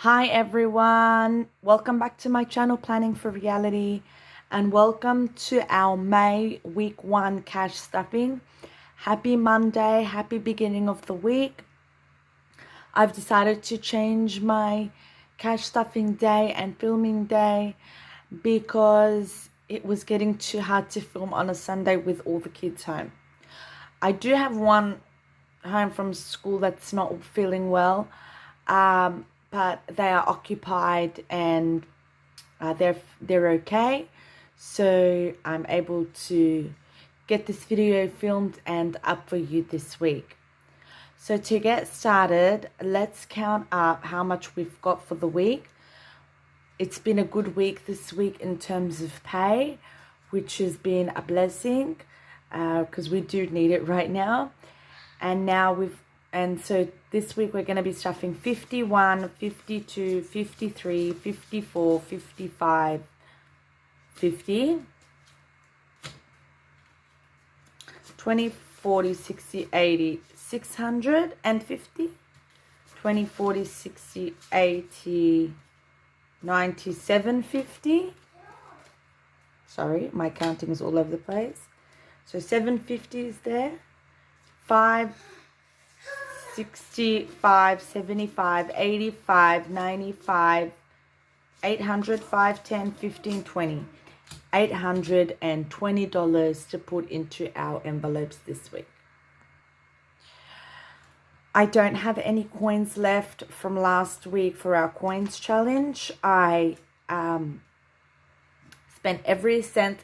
Hi everyone, welcome back to my channel Planning for Reality, and welcome to our May week 1 cash stuffing. Happy Monday, happy beginning of the week. I've decided to change my cash stuffing day and filming day because it was getting too hard to film on a Sunday with all the kids home. I do have one home from school that's not feeling well, but they are occupied and they're okay, so I'm able to get this video filmed and up for you this week. So to get started, let's count up how much we've got for the week. It's been a good week this week in terms of pay, which has been a blessing because we do need it right now. And so this week we're going to be stuffing 51, 52, 53, 54, 55, 50, 20, 40, 60, 80, 650, 20, 40, 60, 80, 90, 750. Sorry, my counting is all over the place. So 750 is there. 65, 75, 85, 95, 800, 5, 10, 15, 20. $820 to put into our envelopes this week. I don't have any coins left from last week for our coins challenge. I spent every cent,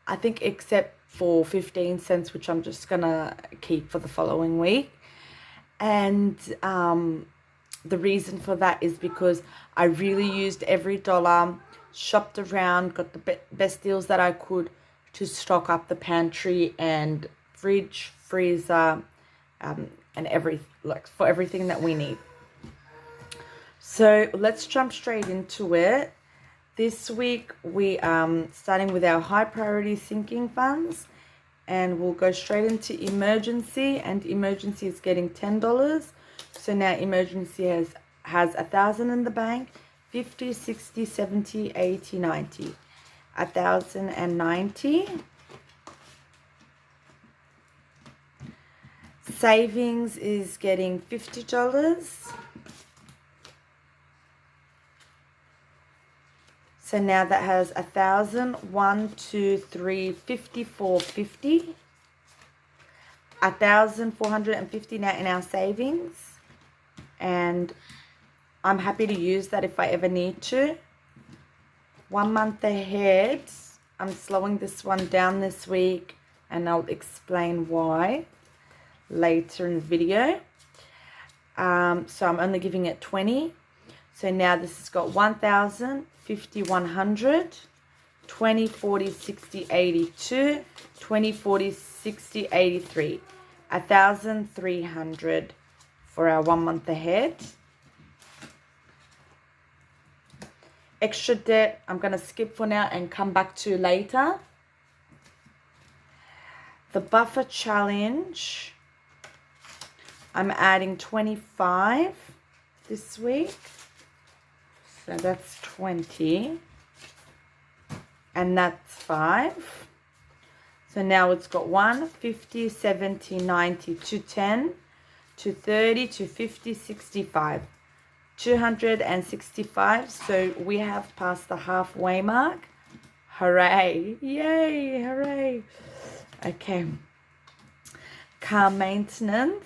I think, except for 15 cents, which I'm just gonna keep for the following week. And the reason for that is because I really used every dollar, shopped around, got the best deals that I could to stock up the pantry and fridge, freezer, and for everything that we need. So let's jump straight into it. This week we starting with our high priority sinking funds, and we'll go straight into emergency, and emergency is getting $10. So now emergency has 1,000 in the bank, 50, 60, 70, 80, 90, 1,090. Savings is getting $50. So now that has 1,000, 1, 2, 3, 54, 50. 1,450 now in our savings. And I'm happy to use that if I ever need to. 1 month ahead, I'm slowing this one down this week, and I'll explain why later in the video. So I'm only giving it 20. So now this has got 1,000, 50, 100, 20, 40, 60, 82, 20, 40, 60, 83, 1,300 for our 1 month ahead. Extra debt, I'm going to skip for now and come back to later. The buffer challenge, I'm adding 25 this week. So that's 20, and that's 5. So now it's got 1, 50, 70, 90, 210, 230, 250, 65, 265. So we have passed the halfway mark. Hooray! Yay! Hooray! Okay. Car maintenance,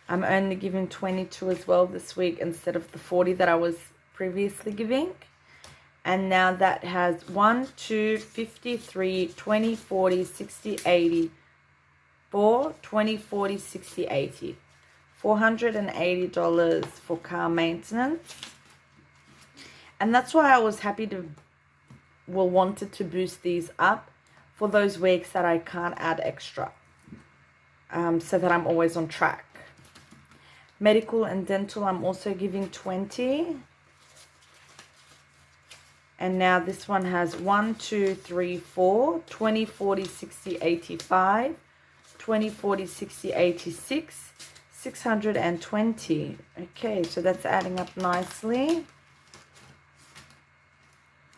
I'm only giving 22 as well this week instead of the 40 that I was previously giving. And now that has 1, 2, 53, 20, 40, 60, 80, 4, 20, 40, 60, 80. $480 for car maintenance. And that's why I was happy wanted to boost these up for those weeks that I can't add extra. So that I'm always on track. Medical and dental, I'm also giving 20. And now this one has 1, 2, 3, 4, 20, 40, 60, 85, 20, 40, 60, 86, 620. Okay, so that's adding up nicely.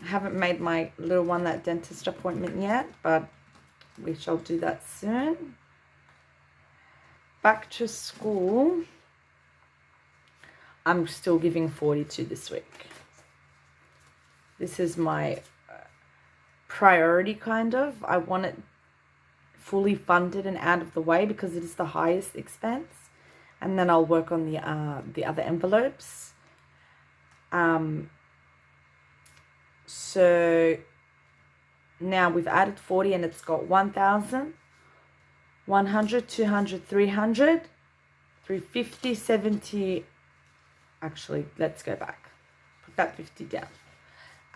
I haven't made my little one that dentist appointment yet, but we shall do that soon. Back to school. I'm still giving 42 this week. This is my priority, kind of. I want it fully funded and out of the way because it is the highest expense. And then I'll work on the other envelopes. So now we've added 40 and it's got 1,000, 100, 200, 300, 350, 70. Actually, let's go back. Put that 50 down.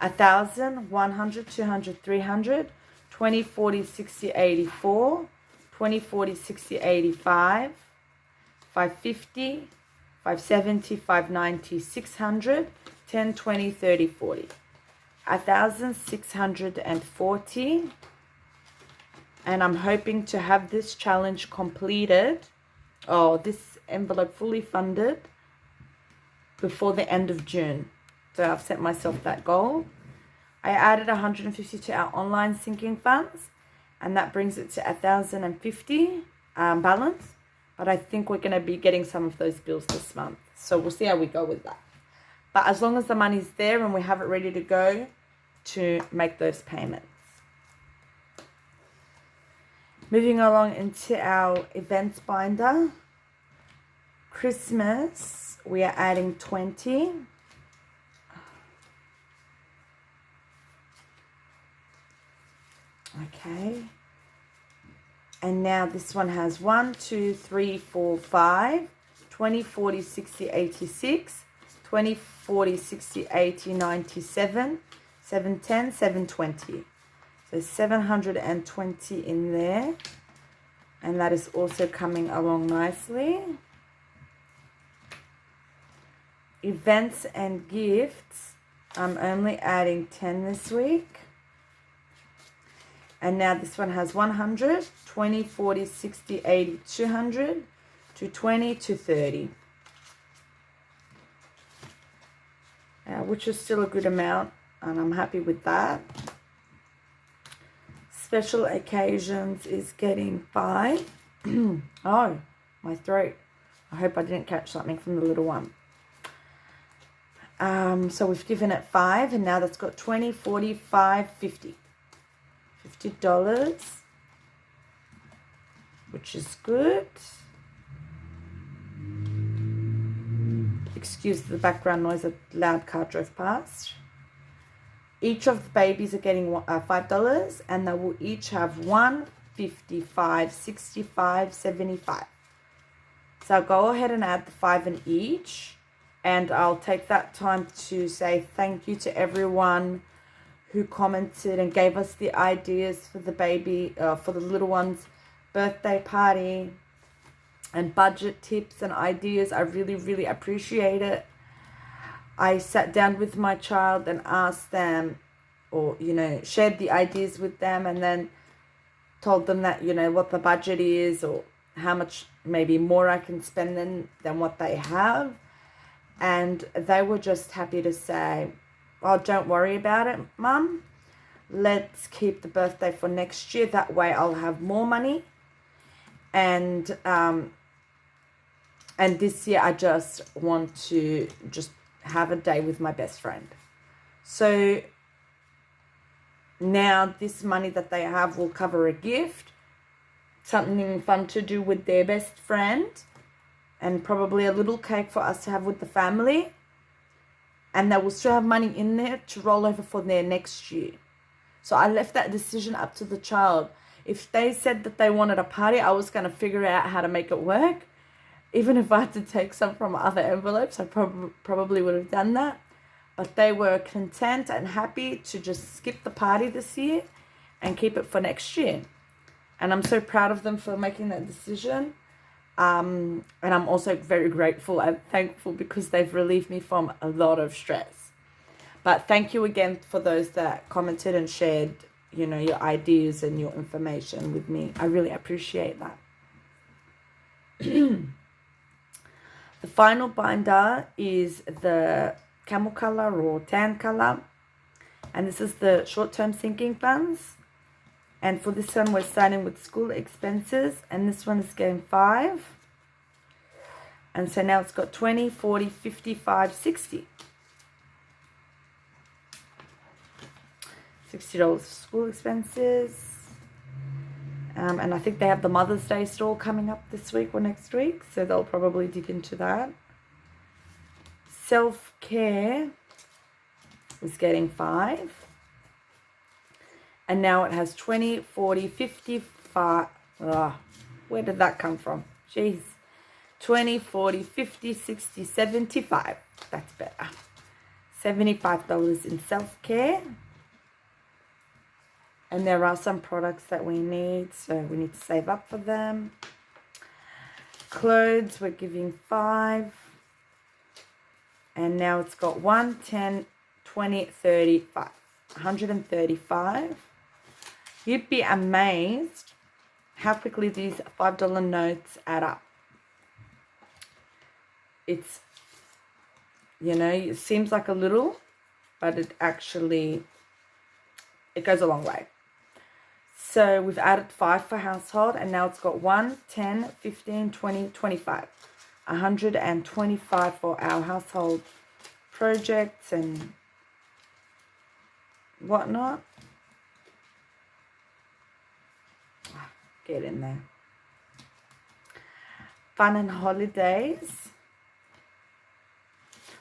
1,000, 100, 200, 300, 20, 40, 60, 84, 20, 40, 60, 85, 550, 570, 590, 600, 10, 20, 30, 40. 1,640. And I'm hoping to have this challenge completed, this envelope fully funded before the end of June. So I've set myself that goal. I added 150 to our online sinking funds, and that brings it to 1,050 balance. But I think we're going to be getting some of those bills this month. So we'll see how we go with that. But as long as the money's there and we have it ready to go to make those payments. Moving along into our events binder. Christmas, we are adding 20. Okay. And now this one has 1, 2, 3, 4, 5, 20, 40, 60, 86, 20, 40, 60, 80, 97, 710, 720. So 720 in there. And that is also coming along nicely. Events and gifts, I'm only adding 10 this week. And now this one has 100, 20, 40, 60, 80, 200, 220, 230. Which is still a good amount, and I'm happy with that. Special occasions is getting 5. Oh, my throat. I hope I didn't catch something from the little one. So we've given it 5, and now that's got 20, 40, 5, 50. $50, which is good. Excuse the background noise, a loud car drove past. Each of the babies are getting $5, and they will each have 1, 55, 65, 75. So I'll go ahead and add the 5 in each, and I'll take that time to say thank you to everyone who commented and gave us the ideas for the baby, for the little one's birthday party, and budget tips and ideas. I really, really appreciate it. I sat down with my child and asked them, or, shared the ideas with them, and then told them that, what the budget is, or how much maybe more I can spend than what they have. And they were just happy to say, oh, don't worry about it, Mum. Let's keep the birthday for next year. That way I'll have more money. And this year I just want to just have a day with my best friend. So now this money that they have will cover a gift, something fun to do with their best friend, and probably a little cake for us to have with the family. And they will still have money in there to roll over for their next year. So I left that decision up to the child. If they said that they wanted a party, I was going to figure out how to make it work. Even if I had to take some from other envelopes, I probably would have done that. But they were content and happy to just skip the party this year and keep it for next year. And I'm so proud of them for making that decision. And I'm also very grateful and thankful because they've relieved me from a lot of stress. But thank you again for those that commented and shared, your ideas and your information with me. I really appreciate that. final binder is the camel color or tan color, and this is the short-term sinking funds. And for this one, we're starting with school expenses, and this one is getting 5. And so now it's got 20, 40, 55, 60. $60 for school expenses. And I think they have the Mother's Day store coming up this week or next week, so they'll probably dig into that. Self-care is getting 5. And now it has 20, 40, 55. Where did that come from? Jeez. 20, 40, 50, 60, 75. That's better. $75 in self-care. And there are some products that we need, so we need to save up for them. Clothes, we're giving 5. And now it's got 1, 10, 20, 35. 135. You'd be amazed how quickly these $5 notes add up. It's, you know, it seems like a little, but it actually, it goes a long way. So we've added 5 for household, and now it's got 1, 10, 15, 20, 25. 125 for our household projects and whatnot. Get in there. Fun and holidays.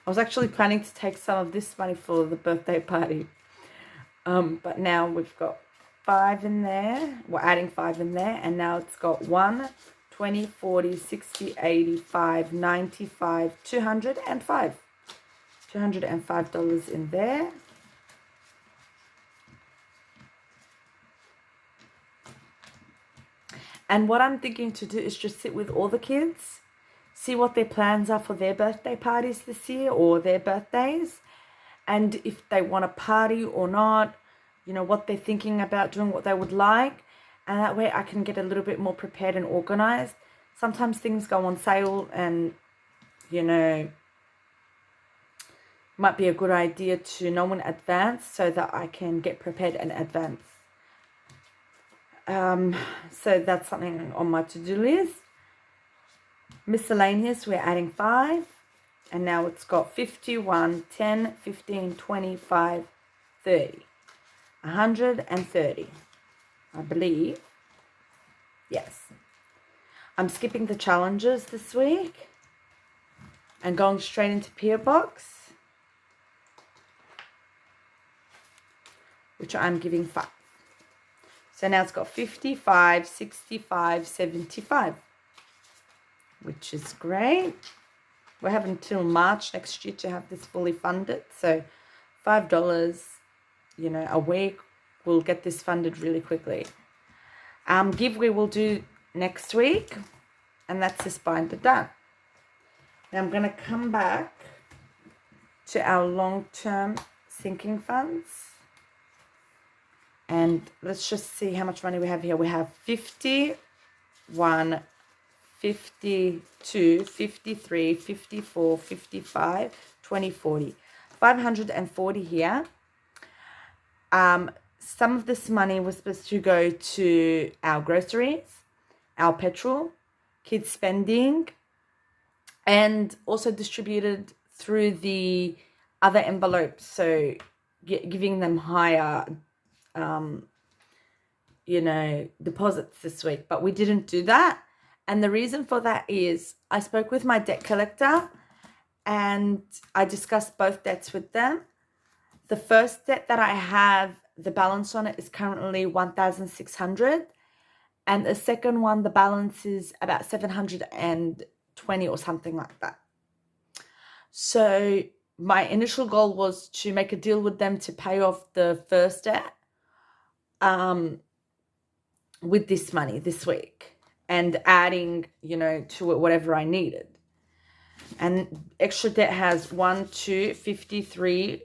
I was actually planning to take some of this money for the birthday party. But now we've got 5 in there. We're adding 5 in there. And now it's got 1, 20, 40, 60, 85, 95, 205. $205 in there. And what I'm thinking to do is just sit with all the kids, see what their plans are for their birthday parties this year or their birthdays, and if they want to party or not, you know, what they're thinking about doing, what they would like, and that way I can get a little bit more prepared and organized. Sometimes things go on sale and, you know, might be a good idea to know in advance so that I can get prepared in advance. So that's something on my to-do list. Miscellaneous, we're adding 5. And now it's got 51, 10, 15, 25, 30. 130, I believe. Yes. I'm skipping the challenges this week and going straight into P.O. Box, which I'm giving 5. So now it's got 55, 65, 75, which is great. We have until March next year to have this fully funded. So $5, you know, a week, we'll get this funded really quickly. Giveaway we'll do next week, and that's this binder done. Now I'm going to come back to our long-term sinking funds. And let's just see how much money we have here. We have 51, 52, 53, 54, 55, 20, 40. 540 here. Some of this money was supposed to go to our groceries, our petrol, kids spending, and also distributed through the other envelopes. So giving them higher you know, deposits this week, but we didn't do that. And the reason for that is I spoke with my debt collector and I discussed both debts with them. The first debt that I have, the balance on it is currently $1,600, and the second one, the balance is about $720 or something like that. So my initial goal was to make a deal with them to pay off the first debt with this money this week and adding, you know, to it whatever I needed. And extra debt has 1, 2, 53,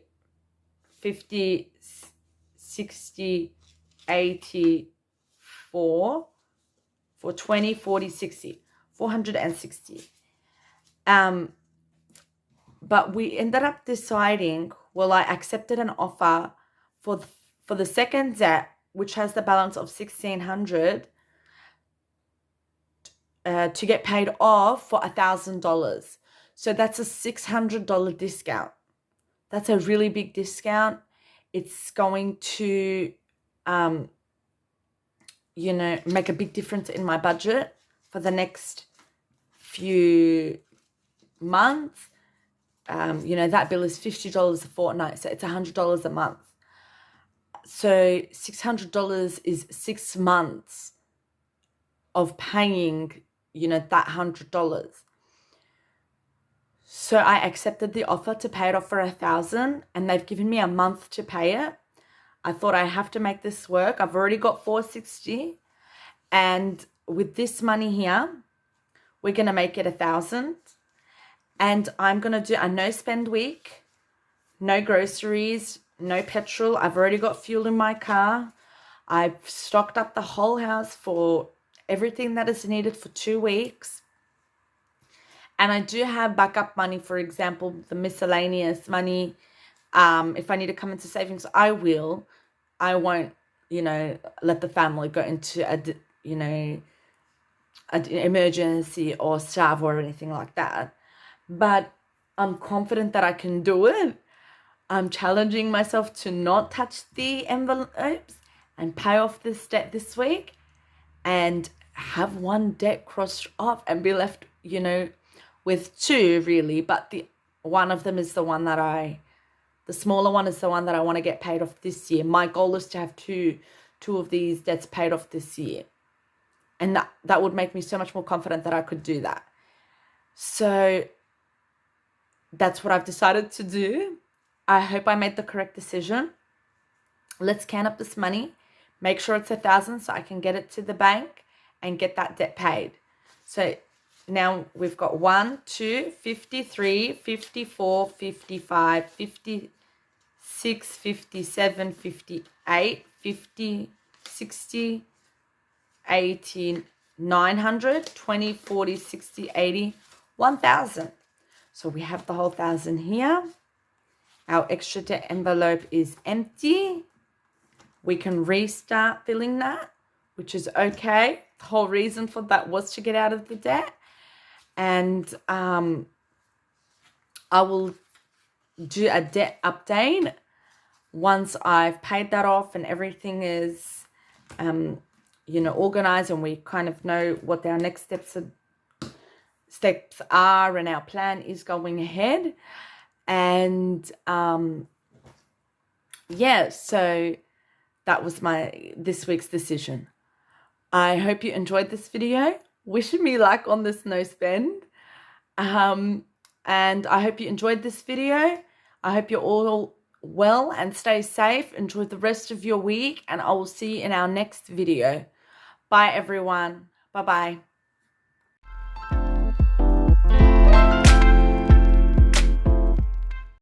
50, 60, 84, for 20, 40, 60, 460. But we ended up deciding, well, I accepted an offer for the second debt, which has the balance of 1,600, to get paid off for $1,000. So that's a $600 discount. That's a really big discount. It's going to, make a big difference in my budget for the next few months. That bill is $50 a fortnight, so it's $100 a month. So $600 is 6 months of paying, that $100. So I accepted the offer to pay it off for $1,000, and they've given me a month to pay it. I thought I have to make this work. I've already got $460, and with this money here, we're gonna make it $1,000. And I'm gonna do a no spend week, no groceries, no petrol. I've already got fuel in my car. I've stocked up the whole house for everything that is needed for 2 weeks. And I do have backup money, for example, the miscellaneous money. If I need to come into savings, I will. I won't, let the family go into an emergency or starve or anything like that. But I'm confident that I can do it. I'm challenging myself to not touch the envelopes and pay off this debt this week and have one debt crossed off and be left, with 2 really. But the one of them is the one that the smaller one is the one that I want to get paid off this year. My goal is to have two of these debts paid off this year. And that would make me so much more confident that I could do that. So that's what I've decided to do. I hope I made the correct decision. Let's can up this money, make sure it's $1,000 so I can get it to the bank and get that debt paid. So now we've got 1, 2, 53, 54, 55, 56, 57, 58, 50, 60, 80, 900, 20, 40, 60, 80, 1,000. So we have the whole 1,000 here. Our extra debt envelope is empty. We can restart filling that, which is okay. The whole reason for that was to get out of the debt. And I will do a debt update once I've paid that off and everything is, organized, and we kind of know what our next steps are and our plan is going ahead. And so that was this week's decision. I hope you enjoyed this video. Wish me luck on this no spend. And I hope you enjoyed this video. I hope you're all well and stay safe. Enjoy the rest of your week, and I will see you in our next video. Bye everyone. Bye-bye.